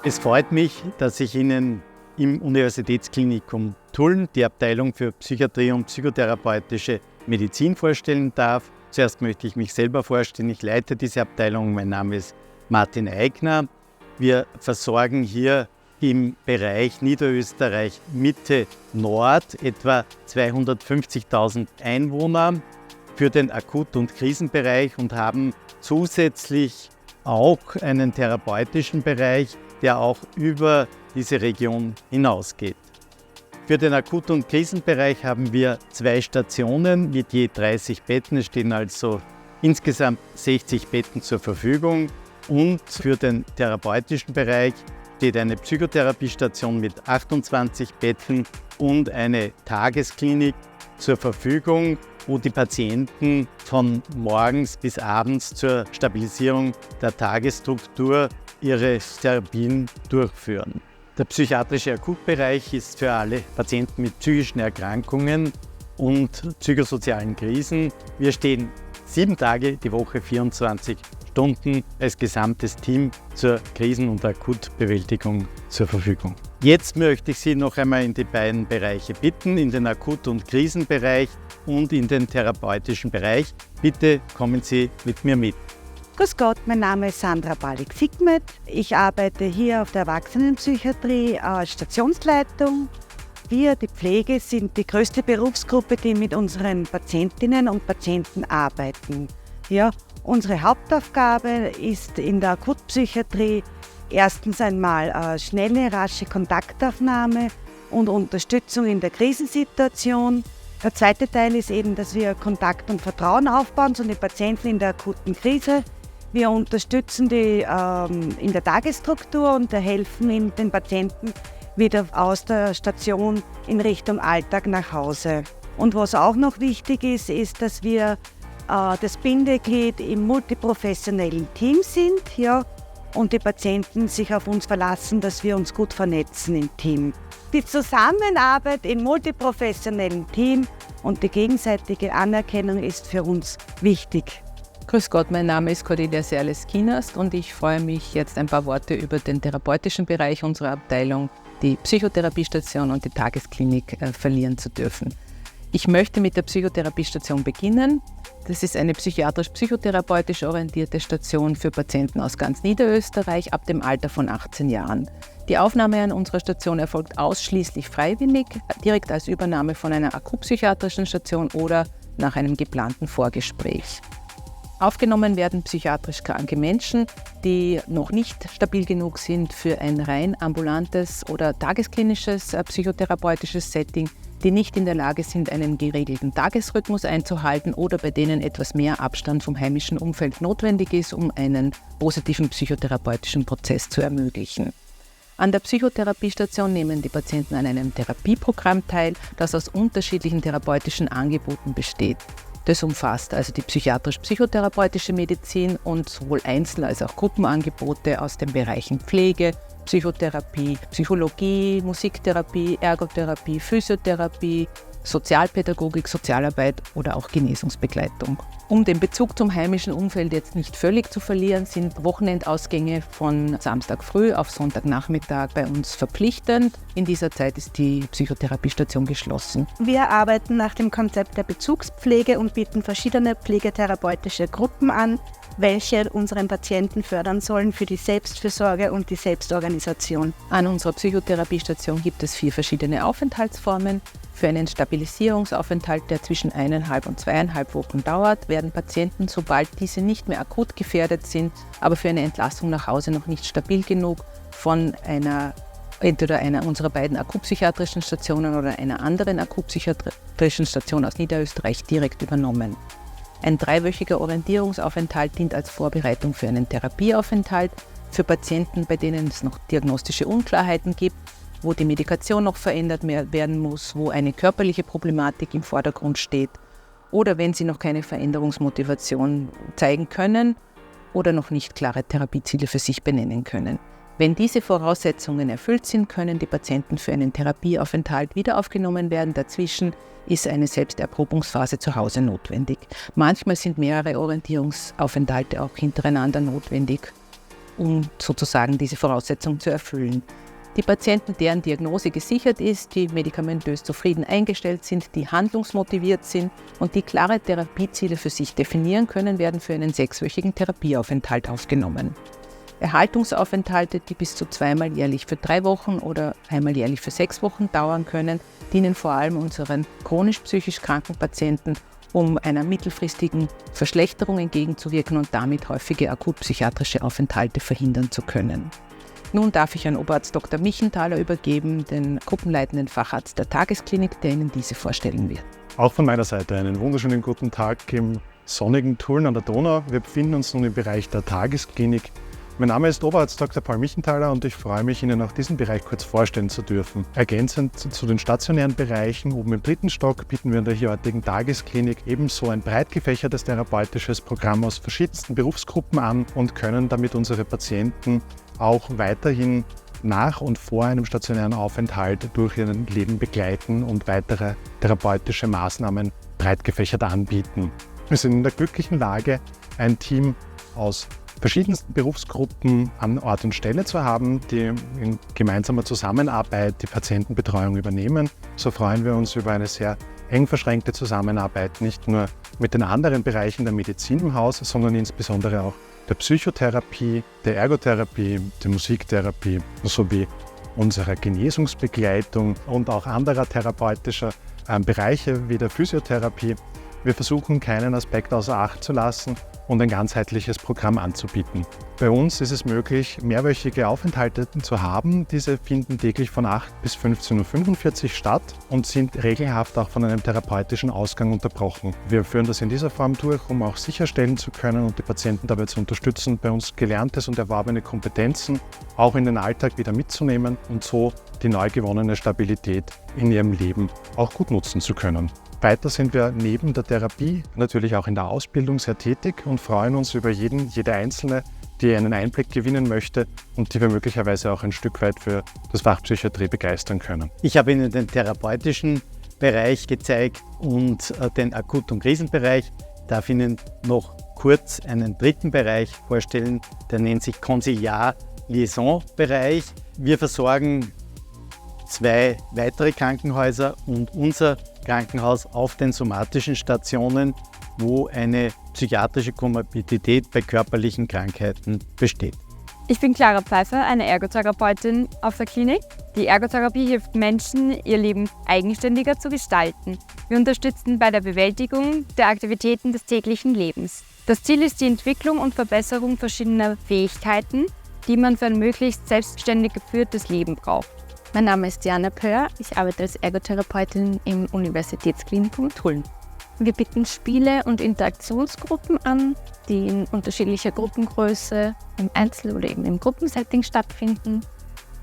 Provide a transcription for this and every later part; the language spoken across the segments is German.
Es freut mich, dass ich Ihnen im Universitätsklinikum Tulln die Abteilung für Psychiatrie und psychotherapeutische Medizin vorstellen darf. Zuerst möchte ich mich selber vorstellen. Ich leite diese Abteilung. Mein Name ist Martin Eigner. Wir versorgen hier im Bereich Niederösterreich Mitte Nord etwa 250.000 Einwohner für den Akut- und Krisenbereich und haben zusätzlich auch einen therapeutischen Bereich, der auch über diese Region hinausgeht. Für den Akut- und Krisenbereich haben wir 2 Stationen mit je 30 Betten. Es stehen also insgesamt 60 Betten zur Verfügung. Und für den therapeutischen Bereich steht eine Psychotherapiestation mit 28 Betten und eine Tagesklinik zur Verfügung, wo die Patienten von morgens bis abends zur Stabilisierung der Tagesstruktur ihre Therapien durchführen. Der psychiatrische Akutbereich ist für alle Patienten mit psychischen Erkrankungen und psychosozialen Krisen. Wir stehen 7 Tage die Woche, 24 Stunden als gesamtes Team zur Krisen- und Akutbewältigung zur Verfügung. Jetzt möchte ich Sie noch einmal in die beiden Bereiche bitten, in den Akut- und Krisenbereich und in den therapeutischen Bereich. Bitte kommen Sie mit mir mit. Grüß Gott, mein Name ist Sandra Balik-Sigmet. Ich arbeite hier auf der Erwachsenenpsychiatrie als Stationsleitung. Wir, die Pflege, sind die größte Berufsgruppe, die mit unseren Patientinnen und Patienten arbeiten. Ja, unsere Hauptaufgabe ist in der Akutpsychiatrie erstens einmal schnelle, rasche Kontaktaufnahme und Unterstützung in der Krisensituation. Der zweite Teil ist eben, dass wir Kontakt und Vertrauen aufbauen zu den Patienten in der akuten Krise. Wir unterstützen die in der Tagesstruktur und helfen den Patienten wieder aus der Station in Richtung Alltag nach Hause. Und was auch noch wichtig ist, ist, dass wir das Bindeglied im multiprofessionellen Team sind, ja, und die Patienten sich auf uns verlassen, dass wir uns gut vernetzen im Team. Die Zusammenarbeit im multiprofessionellen Team und die gegenseitige Anerkennung ist für uns wichtig. Grüß Gott, mein Name ist Cordelia Serles-Kienast und ich freue mich, jetzt ein paar Worte über den therapeutischen Bereich unserer Abteilung, die Psychotherapiestation und die Tagesklinik verlieren zu dürfen. Ich möchte mit der Psychotherapiestation beginnen. Das ist eine psychiatrisch-psychotherapeutisch orientierte Station für Patienten aus ganz Niederösterreich ab dem Alter von 18 Jahren. Die Aufnahme an unserer Station erfolgt ausschließlich freiwillig, direkt als Übernahme von einer akutpsychiatrischen Station oder nach einem geplanten Vorgespräch. Aufgenommen werden psychiatrisch kranke Menschen, die noch nicht stabil genug sind für ein rein ambulantes oder tagesklinisches psychotherapeutisches Setting, die nicht in der Lage sind, einen geregelten Tagesrhythmus einzuhalten oder bei denen etwas mehr Abstand vom heimischen Umfeld notwendig ist, um einen positiven psychotherapeutischen Prozess zu ermöglichen. An der Psychotherapiestation nehmen die Patienten an einem Therapieprogramm teil, das aus unterschiedlichen therapeutischen Angeboten besteht. Das umfasst also die psychiatrisch-psychotherapeutische Medizin und sowohl Einzel- als auch Gruppenangebote aus den Bereichen Pflege, Psychotherapie, Psychologie, Musiktherapie, Ergotherapie, Physiotherapie, Sozialpädagogik, Sozialarbeit oder auch Genesungsbegleitung. Um den Bezug zum heimischen Umfeld jetzt nicht völlig zu verlieren, sind Wochenendausgänge von Samstag früh auf Sonntagnachmittag bei uns verpflichtend. In dieser Zeit ist die Psychotherapiestation geschlossen. Wir arbeiten nach dem Konzept der Bezugspflege und bieten verschiedene pflegetherapeutische Gruppen an, welche unseren Patienten fördern sollen für die Selbstfürsorge und die Selbstorganisation. An unserer Psychotherapiestation gibt es 4 verschiedene Aufenthaltsformen. Für einen Stabilisierungsaufenthalt, der zwischen 1,5 und 2,5 Wochen dauert, werden Patienten, sobald diese nicht mehr akut gefährdet sind, aber für eine Entlassung nach Hause noch nicht stabil genug, von entweder einer unserer beiden akutpsychiatrischen Stationen oder einer anderen akutpsychiatrischen Station aus Niederösterreich direkt übernommen. Ein 3-wöchiger Orientierungsaufenthalt dient als Vorbereitung für einen Therapieaufenthalt für Patienten, bei denen es noch diagnostische Unklarheiten gibt, wo die Medikation noch verändert werden muss, wo eine körperliche Problematik im Vordergrund steht oder wenn sie noch keine Veränderungsmotivation zeigen können oder noch nicht klare Therapieziele für sich benennen können. Wenn diese Voraussetzungen erfüllt sind, können die Patienten für einen Therapieaufenthalt wieder aufgenommen werden. Dazwischen ist eine Selbsterprobungsphase zu Hause notwendig. Manchmal sind mehrere Orientierungsaufenthalte auch hintereinander notwendig. um sozusagen diese Voraussetzung zu erfüllen. Die Patienten, deren Diagnose gesichert ist, die medikamentös zufrieden eingestellt sind, die handlungsmotiviert sind und die klare Therapieziele für sich definieren können, werden für einen 6-wöchigen Therapieaufenthalt aufgenommen. Erhaltungsaufenthalte, die bis zu 2-mal jährlich für 3 Wochen oder einmal jährlich für 6 Wochen dauern können, dienen vor allem unseren chronisch psychisch kranken Patienten, um einer mittelfristigen Verschlechterung entgegenzuwirken und damit häufige akutpsychiatrische Aufenthalte verhindern zu können. Nun darf ich an Oberarzt Dr. Michenthaler übergeben, den gruppenleitenden Facharzt der Tagesklinik, der Ihnen diese vorstellen wird. Auch von meiner Seite einen wunderschönen guten Tag im sonnigen Tulln an der Donau. Wir befinden uns nun im Bereich der Tagesklinik. Mein Name ist Oberarzt Dr. Paul Michenthaler und ich freue mich, Ihnen auch diesen Bereich kurz vorstellen zu dürfen. Ergänzend zu den stationären Bereichen oben im 3. Stock bieten wir in der heutigen Tagesklinik ebenso ein breit gefächertes therapeutisches Programm aus verschiedensten Berufsgruppen an und können damit unsere Patienten auch weiterhin nach und vor einem stationären Aufenthalt durch ihr Leben begleiten und weitere therapeutische Maßnahmen breit gefächert anbieten. Wir sind in der glücklichen Lage, ein Team aus verschiedensten Berufsgruppen an Ort und Stelle zu haben, die in gemeinsamer Zusammenarbeit die Patientenbetreuung übernehmen. So freuen wir uns über eine sehr eng verschränkte Zusammenarbeit, nicht nur mit den anderen Bereichen der Medizin im Haus, sondern insbesondere auch der Psychotherapie, der Ergotherapie, der Musiktherapie sowie unserer Genesungsbegleitung und auch anderer therapeutischer Bereiche wie der Physiotherapie. Wir versuchen, keinen Aspekt außer Acht zu lassen und ein ganzheitliches Programm anzubieten. Bei uns ist es möglich, mehrwöchige Aufenthalte zu haben. Diese finden täglich von 8 bis 15.45 Uhr statt und sind regelhaft auch von einem therapeutischen Ausgang unterbrochen. Wir führen das in dieser Form durch, um auch sicherstellen zu können und die Patienten dabei zu unterstützen, bei uns gelerntes und erworbene Kompetenzen auch in den Alltag wieder mitzunehmen und so die neu gewonnene Stabilität in ihrem Leben auch gut nutzen zu können. Weiter sind wir neben der Therapie natürlich auch in der Ausbildung sehr tätig und freuen uns über jede Einzelne, die einen Einblick gewinnen möchte und die wir möglicherweise auch ein Stück weit für das Fach Psychiatrie begeistern können. Ich habe Ihnen den therapeutischen Bereich gezeigt und den Akut- und Krisenbereich. Ich darf Ihnen noch kurz einen 3. Bereich vorstellen, der nennt sich Konsiliar-Liaison-Bereich. Wir versorgen 2 weitere Krankenhäuser und unser Krankenhaus auf den somatischen Stationen, wo eine psychiatrische Komorbidität bei körperlichen Krankheiten besteht. Ich bin Clara Pfeiffer, eine Ergotherapeutin auf der Klinik. Die Ergotherapie hilft Menschen, ihr Leben eigenständiger zu gestalten. Wir unterstützen bei der Bewältigung der Aktivitäten des täglichen Lebens. Das Ziel ist die Entwicklung und Verbesserung verschiedener Fähigkeiten, die man für ein möglichst selbstständig geführtes Leben braucht. Mein Name ist Diana Pöhr, ich arbeite als Ergotherapeutin im Universitätsklinikum Tulln. Wir bieten Spiele- und Interaktionsgruppen an, die in unterschiedlicher Gruppengröße im Einzel- oder eben im Gruppensetting stattfinden.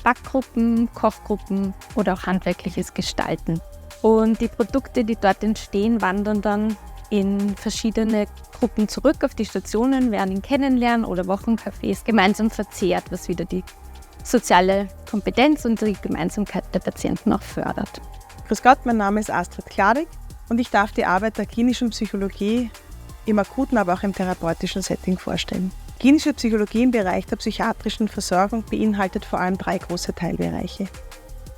Backgruppen, Kochgruppen oder auch handwerkliches Gestalten. Und die Produkte, die dort entstehen, wandern dann in verschiedene Gruppen zurück auf die Stationen, werden in Kennenlernen oder Wochencafés gemeinsam verzehrt, was wieder die soziale Kompetenz und die Gemeinsamkeit der Patienten auch fördert. Grüß Gott, mein Name ist Astrid Kladig und ich darf die Arbeit der klinischen Psychologie im akuten, aber auch im therapeutischen Setting vorstellen. Klinische Psychologie im Bereich der psychiatrischen Versorgung beinhaltet vor allem 3 große Teilbereiche.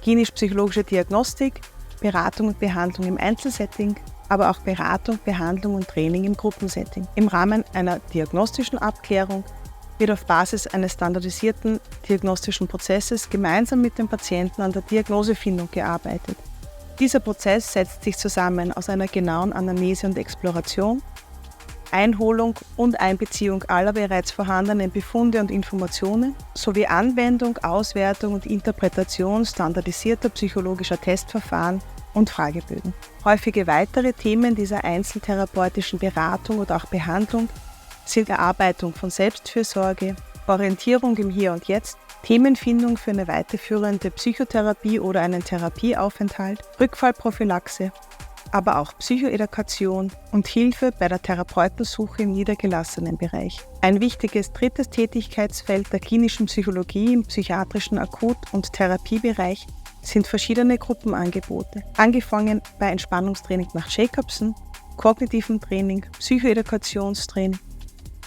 Klinisch-psychologische Diagnostik, Beratung und Behandlung im Einzelsetting, aber auch Beratung, Behandlung und Training im Gruppensetting. Im Rahmen einer diagnostischen Abklärung wird auf Basis eines standardisierten diagnostischen Prozesses gemeinsam mit dem Patienten an der Diagnosefindung gearbeitet. Dieser Prozess setzt sich zusammen aus einer genauen Anamnese und Exploration, Einholung und Einbeziehung aller bereits vorhandenen Befunde und Informationen sowie Anwendung, Auswertung und Interpretation standardisierter psychologischer Testverfahren und Fragebögen. Häufige weitere Themen dieser einzeltherapeutischen Beratung oder auch Behandlung sind Erarbeitung von Selbstfürsorge, Orientierung im Hier und Jetzt, Themenfindung für eine weiterführende Psychotherapie oder einen Therapieaufenthalt, Rückfallprophylaxe, aber auch Psychoedukation und Hilfe bei der Therapeutensuche im niedergelassenen Bereich. Ein wichtiges 3. Tätigkeitsfeld der klinischen Psychologie im psychiatrischen Akut- und Therapiebereich sind verschiedene Gruppenangebote, angefangen bei Entspannungstraining nach Jacobson, kognitiven Training, Psychoedukationstraining,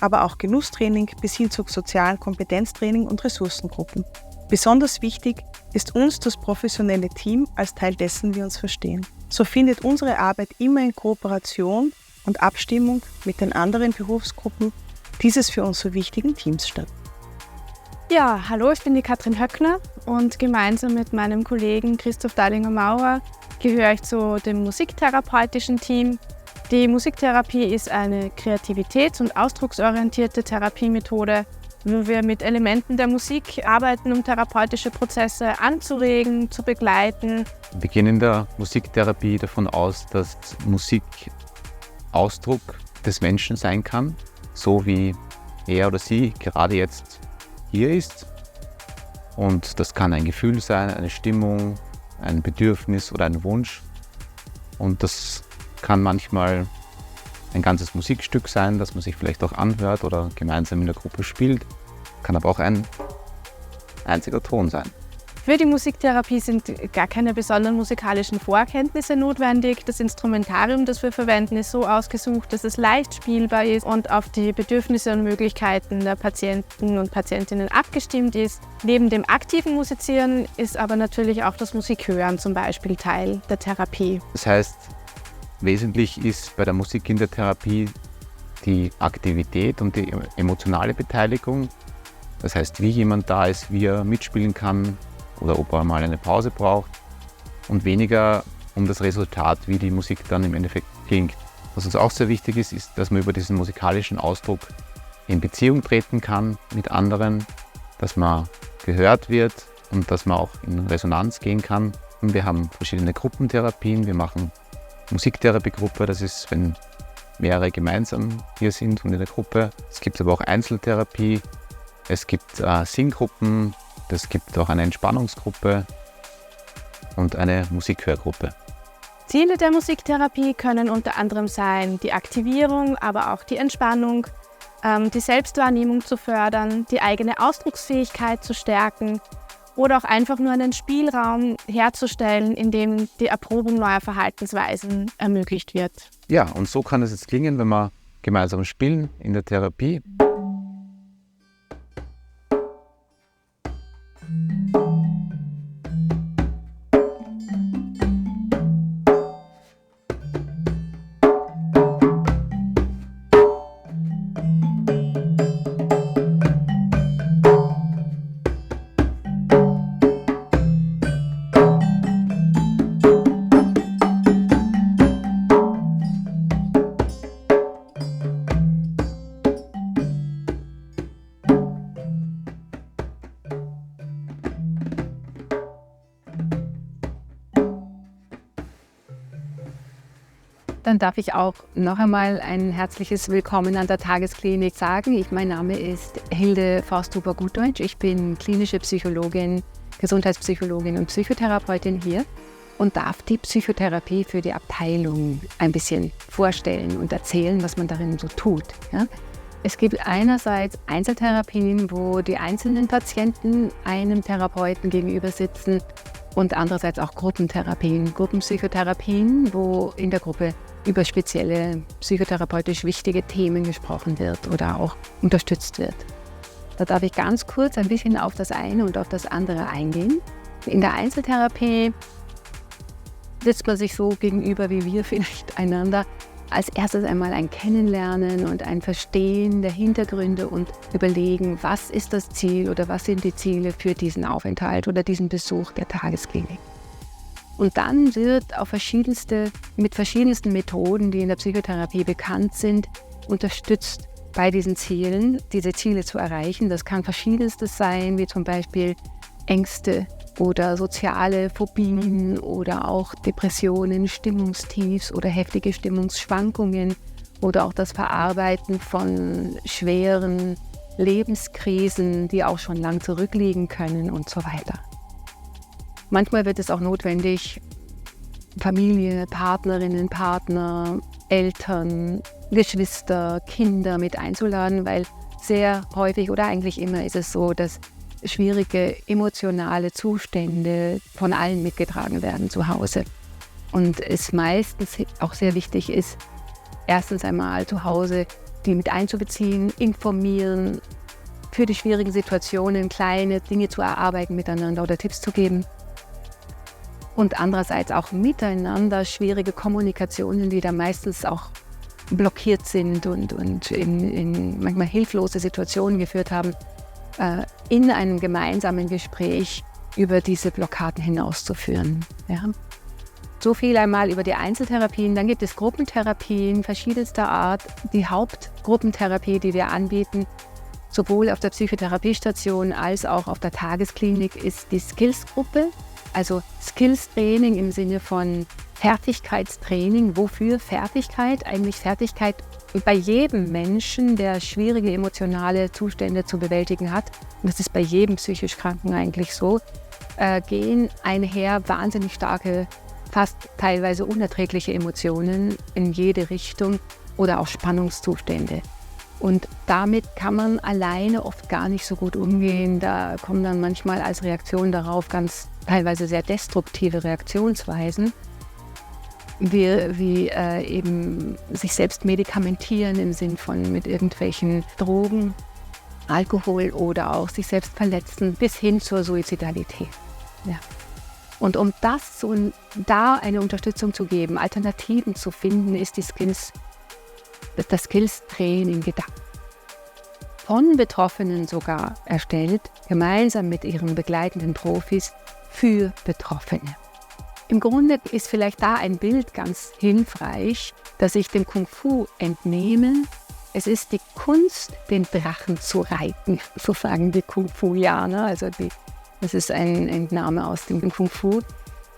aber auch Genusstraining bis hin zu sozialen Kompetenztraining und Ressourcengruppen. Besonders wichtig ist uns das professionelle Team als Teil dessen wir uns verstehen. So findet unsere Arbeit immer in Kooperation und Abstimmung mit den anderen Berufsgruppen dieses für uns so wichtigen Teams statt. Ja, hallo, ich bin die Katrin Höckner und gemeinsam mit meinem Kollegen Christoph Dahlinger-Maurer gehöre ich zu dem musiktherapeutischen Team. Die Musiktherapie ist eine kreativitäts- und ausdrucksorientierte Therapiemethode, wo wir mit Elementen der Musik arbeiten, um therapeutische Prozesse anzuregen, zu begleiten. Wir gehen in der Musiktherapie davon aus, dass Musik Ausdruck des Menschen sein kann, so wie er oder sie gerade jetzt hier ist. Und das kann ein Gefühl sein, eine Stimmung, ein Bedürfnis oder ein Wunsch. Und das kann manchmal ein ganzes Musikstück sein, das man sich vielleicht auch anhört oder gemeinsam in der Gruppe spielt. Kann aber auch ein einziger Ton sein. Für die Musiktherapie sind gar keine besonderen musikalischen Vorkenntnisse notwendig. Das Instrumentarium, das wir verwenden, ist so ausgesucht, dass es leicht spielbar ist und auf die Bedürfnisse und Möglichkeiten der Patienten und Patientinnen abgestimmt ist. Neben dem aktiven Musizieren ist aber natürlich auch das Musikhören zum Beispiel Teil der Therapie. Das heißt, wesentlich ist bei der Musik in der Therapie die Aktivität und die emotionale Beteiligung. Das heißt, wie jemand da ist, wie er mitspielen kann oder ob er mal eine Pause braucht und weniger um das Resultat, wie die Musik dann im Endeffekt klingt. Was uns auch sehr wichtig ist, ist, dass man über diesen musikalischen Ausdruck in Beziehung treten kann mit anderen, dass man gehört wird und dass man auch in Resonanz gehen kann. Und wir haben verschiedene Gruppentherapien. Wir machen Musiktherapiegruppe, das ist, wenn mehrere gemeinsam hier sind und in der Gruppe. Es gibt aber auch Einzeltherapie, es gibt Singgruppen, es gibt auch eine Entspannungsgruppe und eine Musikhörgruppe. Ziele der Musiktherapie können unter anderem sein, die Aktivierung, aber auch die Entspannung, die Selbstwahrnehmung zu fördern, die eigene Ausdrucksfähigkeit zu stärken oder auch einfach nur einen Spielraum herzustellen, in dem die Erprobung neuer Verhaltensweisen ermöglicht wird. Ja, und so kann es jetzt klingen, wenn wir gemeinsam spielen in der Therapie. Dann darf ich auch noch einmal ein herzliches Willkommen an der Tagesklinik sagen. Mein Name ist Hilde Fausthuber-Gutdeutsch. Ich bin klinische Psychologin, Gesundheitspsychologin und Psychotherapeutin hier und darf die Psychotherapie für die Abteilung ein bisschen vorstellen und erzählen, was man darin so tut. Ja? Es gibt einerseits Einzeltherapien, wo die einzelnen Patienten einem Therapeuten gegenüber sitzen und andererseits auch Gruppentherapien, Gruppenpsychotherapien, wo in der Gruppe über spezielle psychotherapeutisch wichtige Themen gesprochen wird oder auch unterstützt wird. Da darf ich ganz kurz ein bisschen auf das eine und auf das andere eingehen. In der Einzeltherapie sitzt man sich so gegenüber, wie wir vielleicht einander. Als erstes einmal ein Kennenlernen und ein Verstehen der Hintergründe und überlegen, was ist das Ziel oder was sind die Ziele für diesen Aufenthalt oder diesen Besuch der Tagesklinik. Und dann wird mit verschiedensten Methoden, die in der Psychotherapie bekannt sind, unterstützt bei diesen Zielen, diese Ziele zu erreichen. Das kann verschiedenstes sein, wie zum Beispiel Ängste oder soziale Phobien oder auch Depressionen, Stimmungstiefs oder heftige Stimmungsschwankungen oder auch das Verarbeiten von schweren Lebenskrisen, die auch schon lang zurückliegen können und so weiter. Manchmal wird es auch notwendig, Familie, Partnerinnen, Partner, Eltern, Geschwister, Kinder mit einzuladen, weil sehr häufig oder eigentlich immer ist es so, dass schwierige emotionale Zustände von allen mitgetragen werden zu Hause. Und es meistens auch sehr wichtig ist, erstens einmal zu Hause die mit einzubeziehen, informieren, für die schwierigen Situationen kleine Dinge zu erarbeiten miteinander oder Tipps zu geben. Und andererseits auch miteinander schwierige Kommunikationen, die da meistens auch blockiert sind und in manchmal hilflose Situationen geführt haben, in einem gemeinsamen Gespräch über diese Blockaden hinauszuführen. Ja. So viel einmal über die Einzeltherapien. Dann gibt es Gruppentherapien verschiedenster Art. Die Hauptgruppentherapie, die wir anbieten, sowohl auf der Psychotherapiestation als auch auf der Tagesklinik, ist die Skills-Gruppe. Also Skills-Training im Sinne von Fertigkeitstraining. Wofür Fertigkeit? Eigentlich Fertigkeit bei jedem Menschen, der schwierige emotionale Zustände zu bewältigen hat, und das ist bei jedem psychisch Kranken eigentlich so, gehen einher wahnsinnig starke, fast teilweise unerträgliche Emotionen in jede Richtung oder auch Spannungszustände. Und damit kann man alleine oft gar nicht so gut umgehen. Da kommen dann manchmal als Reaktion darauf ganz teilweise sehr destruktive Reaktionsweisen, wie eben sich selbst medikamentieren im Sinn von mit irgendwelchen Drogen, Alkohol oder auch sich selbst verletzen bis hin zur Suizidalität. Ja. Und um da eine Unterstützung zu geben, Alternativen zu finden, ist das Skills-Training gedacht. Von Betroffenen sogar erstellt, gemeinsam mit ihren begleitenden Profis für Betroffene. Im Grunde ist vielleicht da ein Bild ganz hilfreich, das ich dem Kung Fu entnehme. Es ist die Kunst, den Drachen zu reiten, so sagen die Kung Fu-Janer. Also das ist ein Entnahme aus dem Kung Fu.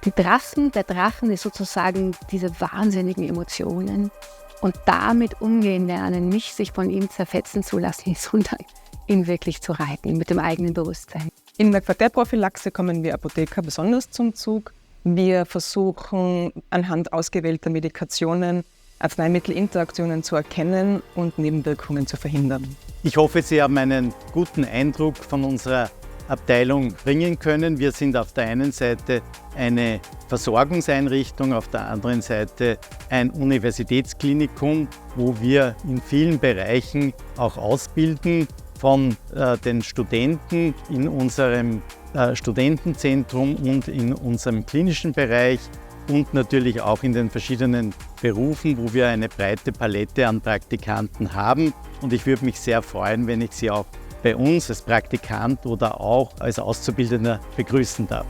Der Drachen ist sozusagen diese wahnsinnigen Emotionen und damit umgehen lernen, nicht sich von ihm zerfetzen zu lassen, sondern ihn wirklich zu reiten mit dem eigenen Bewusstsein. In der Quartärprophylaxe kommen wir Apotheker besonders zum Zug. Wir versuchen anhand ausgewählter Medikationen Arzneimittelinteraktionen zu erkennen und Nebenwirkungen zu verhindern. Ich hoffe, Sie haben einen guten Eindruck von unserer Abteilung bringen können. Wir sind auf der einen Seite eine Versorgungseinrichtung, auf der anderen Seite ein Universitätsklinikum, wo wir in vielen Bereichen auch ausbilden, von den Studenten in unserem Studentenzentrum und in unserem klinischen Bereich und natürlich auch in den verschiedenen Berufen, wo wir eine breite Palette an Praktikanten haben. Und ich würde mich sehr freuen, wenn ich Sie auch bei uns als Praktikant oder auch als Auszubildender begrüßen darf.